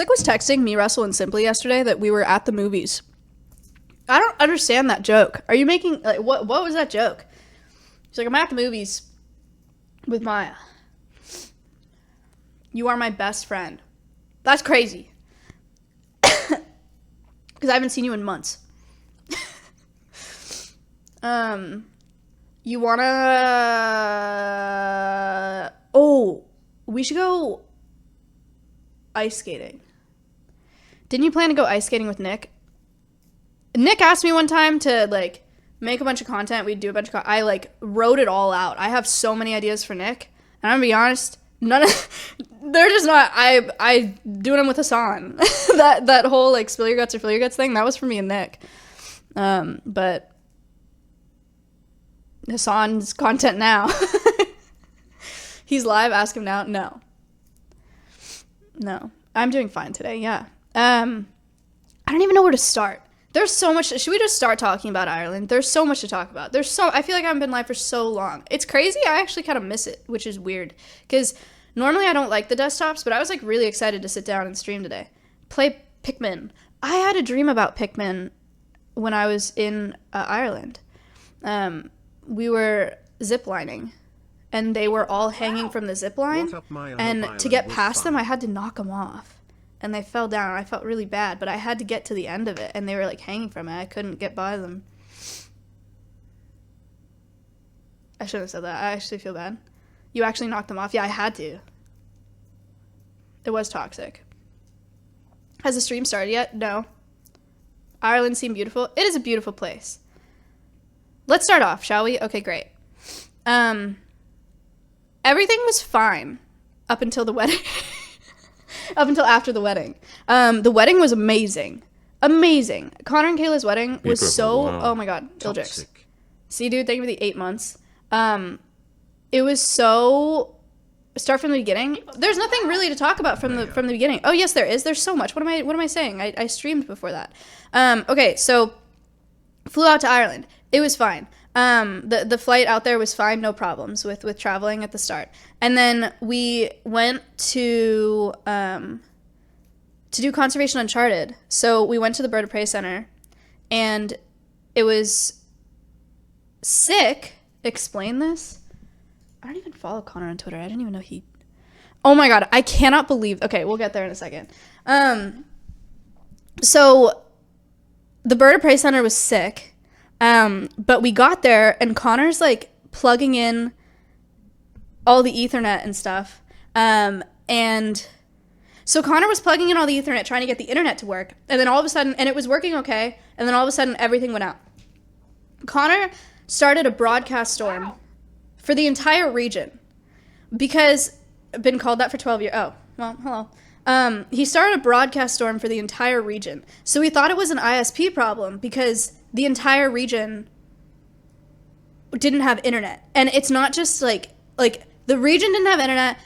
like was texting me, Russell, and Simply yesterday that we were at the movies. I don't understand that joke. Are you making, like, what was that joke? She's like, I'm at the movies with Maya. You are my best friend. That's crazy. Because I haven't seen you in months. You wanna... Oh, we should go ice skating. Didn't you plan to go ice skating with Nick? Nick asked me one time to, like, make a bunch of content. We'd do a bunch of I, like, wrote it all out. I have so many ideas for Nick. And I'm gonna be honest, none of... They're just not... I doing them with Hassan. that whole, like, spill your guts or fill your guts thing, that was for me and Nick. But... Hassan's content now. He's live, ask him now. No. I'm doing fine today, yeah. I don't even know where to start. There's so much. Should we just start talking about Ireland? There's so much to talk about. I feel like I haven't been live for so long. It's crazy. I actually kind of miss it, which is weird. Because normally I don't like the desktops, but I was like really excited to sit down and stream today. Play Pikmin. I had a dream about Pikmin when I was in Ireland. We were ziplining, and they were all hanging from the zip line, and to get past them, I had to knock them off, and they fell down. I felt really bad, but I had to get to the end of it, and they were, like, hanging from it. I couldn't get by them. I shouldn't have said that. I actually feel bad. You actually knocked them off? Yeah, I had to. It was toxic. Has the stream started yet? No. Ireland seemed beautiful. It is a beautiful place. Let's start off, shall we? Okay, great. Everything was fine up until the wedding. Up until after the wedding. The wedding was amazing. Amazing. Connor and Kayla's wedding was so... Wow. Oh my god, Ildrix. See, dude, thank you for the 8 months. It was so... Start from the beginning. There's nothing really to talk about from the beginning. Oh, yes, there is. There's so much. What am I saying? I streamed before that. Okay, so... Flew out to Ireland. It was fine. The flight out there was fine, no problems with traveling at the start. And then we went to do conservation Uncharted. So we went to the Bird of Prey Center, and it was sick. Explain this? I don't even follow Connor on Twitter. I didn't even know he... Oh my god, I cannot believe... Okay, we'll get there in a second. So the Bird of Prey Center was sick. But we got there, and Connor's, like, plugging in all the Ethernet and stuff. And so Connor was plugging in all the Ethernet, trying to get the internet to work. And then all of a sudden, and it was working okay, and then all of a sudden, everything went out. Connor started a broadcast storm for the entire region. Because, been called that for 12 years. Oh, well, hello. He started a broadcast storm for the entire region. So we thought it was an ISP problem, because... the entire region didn't have internet. And it's not just like the region didn't have internet.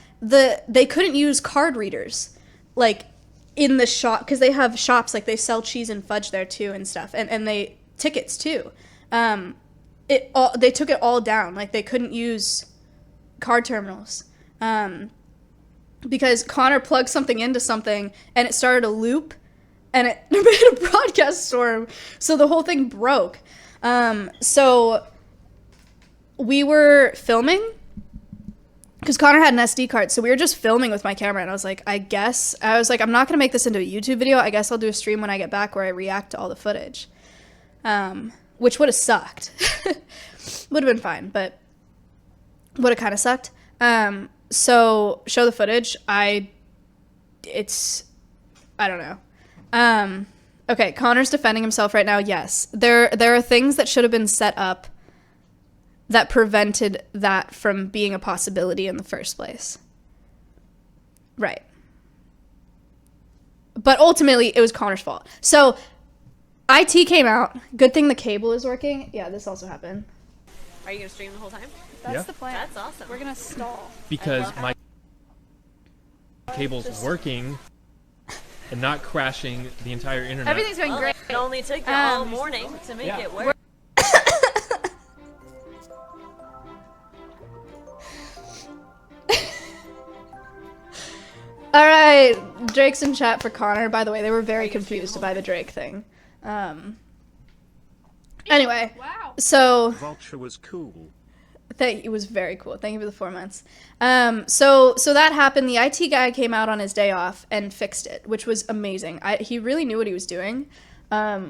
They couldn't use card readers, like, in the shop, because they have shops, like, they sell cheese and fudge there too and stuff, and they tickets too. They took it all down. Like, they couldn't use card terminals. Because Connor plugged something into something, and it started a loop, and it made a broadcast storm, so the whole thing broke. So we were filming, because Connor had an SD card, so we were just filming with my camera, and I was like, I'm not going to make this into a YouTube video. I guess I'll do a stream when I get back where I react to all the footage, which would have sucked. Would have been fine, but would have kind of sucked. So show the footage. I don't know. Okay, Connor's defending himself right now. Yes, there are things that should have been set up that prevented that from being a possibility in the first place. Right. But ultimately, it was Connor's fault. So, IT came out. Good thing the cable is working. Yeah, this also happened. Are you going to stream the whole time? That's the plan. That's awesome. We're going to stall. Because my cable's working... and not crashing the entire internet. Everything's going great. It only took you all morning to make it work. All Hi, Drake's in chat for Connor. By the way, they were very confused by the Drake thing. Anyway, Wow. so Vulture was cool. it was very cool. Thank you for the 4 months. So that happened. The IT guy came out on his day off and fixed it, which was amazing. He really knew what he was doing,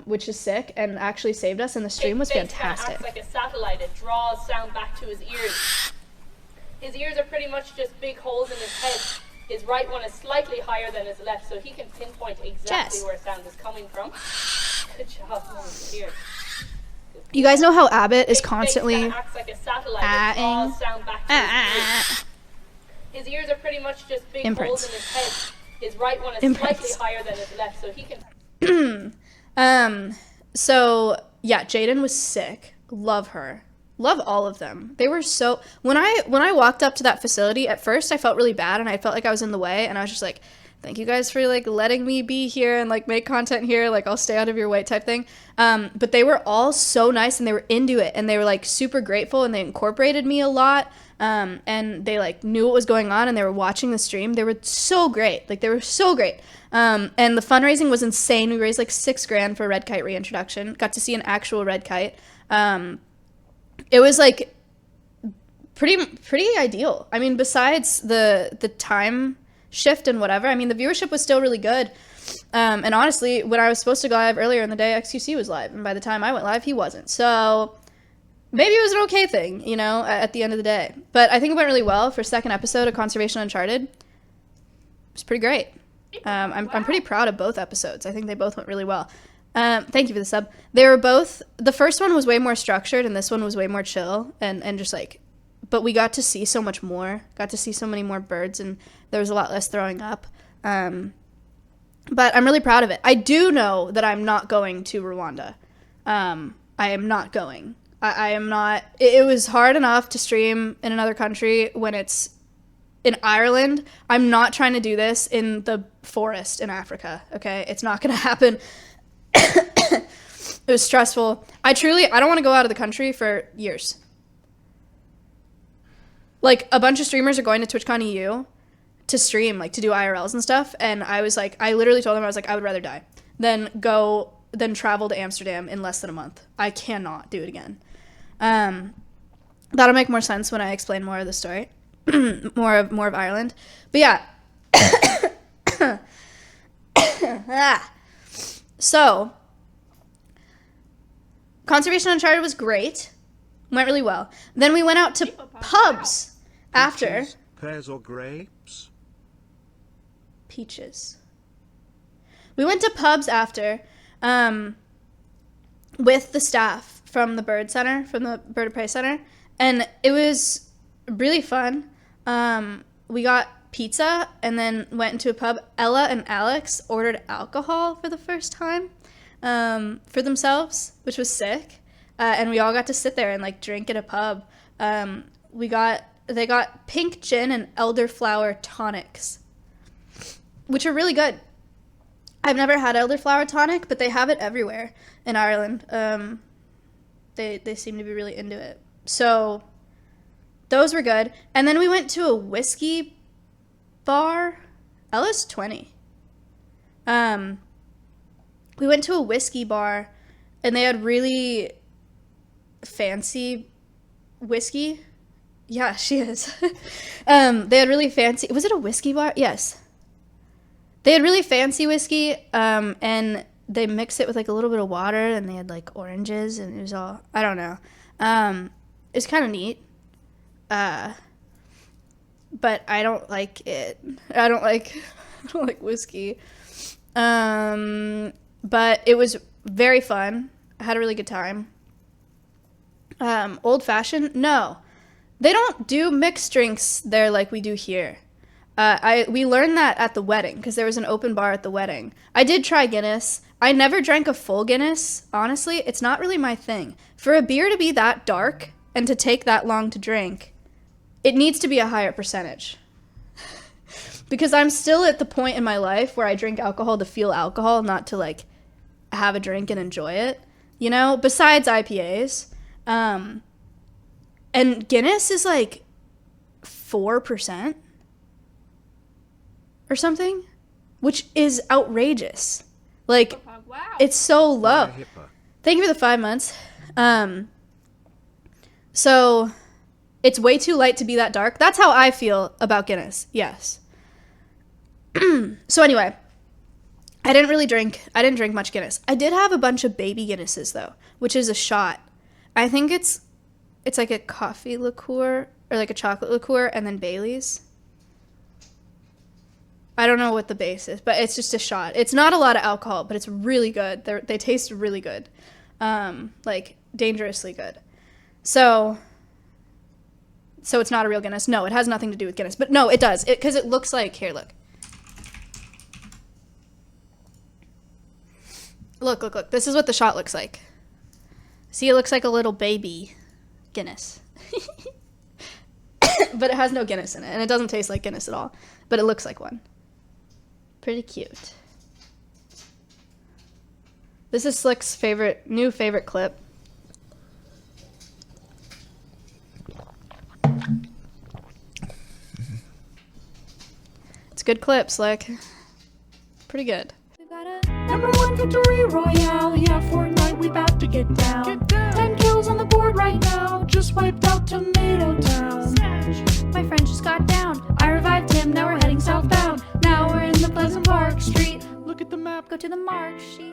which is sick, and actually saved us. And the stream was fantastic. Acts like a satellite. It draws sound back to his ears. His ears are pretty much just big holes in his head. His right one is slightly higher than his left, so he can pinpoint exactly Jess. where sound is coming from. Good job, here. You guys know how Abbott is constantly acts like a satellite. It draws sound back to his ears. His ears are pretty much just big Imprints. holes in his head. His right one is Imprints. slightly higher than his left, so he can. So yeah, Jaden was sick. Love her. Love all of them. They were so, when I walked up to that facility, at first I felt really bad and I felt like I was in the way, and I was just like, thank you guys for like letting me be here and like make content here, like I'll stay out of your way type thing. But they were all so nice and they were into it and they were like super grateful and they incorporated me a lot. And they like knew what was going on and they were watching the stream. They were so great. Like they were so great. And the fundraising was insane. We raised like $6,000 for red kite reintroduction. Got to see an actual red kite. It was like pretty ideal. I mean, besides the time shift and whatever, I mean, the viewership was still really good. And honestly, when I was supposed to go live earlier in the day, XQC was live. And by the time I went live, he wasn't. So maybe it was an okay thing, you know, at the end of the day. But I think it went really well for second episode of Conservation Uncharted. It was pretty great. I'm pretty proud of both episodes. I think they both went really well. Thank you for the sub. They were both, the first one was way more structured and this one was way more chill and just like, but we got to see so much more, got to see so many more birds and there was a lot less throwing up. But I'm really proud of it. I do know that I'm not going to Rwanda. I am not going. I am not, it was hard enough to stream in another country when it's in Ireland. I'm not trying to do this in the forest in Africa, okay? It's not gonna happen. It was stressful. I don't want to go out of the country for years. Like, a bunch of streamers are going to TwitchCon EU to stream, like, to do IRLs and stuff, and I was like, I literally told them, I was like, I would rather die than travel to Amsterdam in less than a month. I cannot do it again. That'll make more sense when I explain more of the story. more of Ireland. But yeah. So, Conservation Uncharted was great. Went really well. Then we went out to pubs after. Peaches, pears or grapes? Peaches. We went to pubs after with the staff from the Bird Center, from the Bird of Prey Center. And it was really fun. We got pizza and then went into a pub. Ella and Alex ordered alcohol for the first time for themselves, which was sick. And we all got to sit there and like drink at a pub. They got pink gin and elderflower tonics, which are really good. I've never had elderflower tonic, but they have it everywhere in Ireland. They seem to be really into it. So those were good. And then we went to a whiskey bar. Ella's 20. We went to a whiskey bar and they had really fancy whiskey. Yeah, she is. They had really fancy, was it a whiskey bar? Yes. They had really fancy whiskey, and they mixed it with like a little bit of water and they had like oranges and it was all, I don't know. It's kind of neat. But I don't like it. I don't like whiskey. But it was very fun. I had a really good time. Old fashioned? No. They don't do mixed drinks there like we do here. We learned that at the wedding because there was an open bar at the wedding. I did try Guinness. I never drank a full Guinness. Honestly, it's not really my thing. For a beer to be that dark and to take that long to drink, it needs to be a higher percentage. Because I'm still at the point in my life where I drink alcohol to feel alcohol, not to like have a drink and enjoy it, you know, besides IPAs. And Guinness is like 4% or something. which is outrageous. Like, Wow. it's so low. Hipper. Thank you for the 5 months. So it's way too light to be that dark. That's how I feel about Guinness. Yes. So anyway, I didn't drink much Guinness. I did have a bunch of baby Guinnesses though, which is a shot. I think it's like a coffee liqueur or like a chocolate liqueur and then Bailey's. I don't know what the base is, but it's just a shot. It's not a lot of alcohol, but it's really good. They taste really good. Like dangerously good. So it's not a real Guinness. No, it has nothing to do with Guinness. But no, it does. Because it looks like, here, look. Look. This is what the shot looks like. See, it looks like a little baby Guinness. But it has no Guinness in it, and it doesn't taste like Guinness at all. But it looks like one. Pretty cute. This is Slick's new favorite clip. It's a good clip, Slick. Pretty good. #1 victory royale, yeah, Fortnite, we about to get down. 10 kills on the board right now, just wiped out Tomato Town. My friend just got down, I revived him, now we're heading southbound. Now we're in the Pleasant Park Street. Look at the map, go to the mark sheet.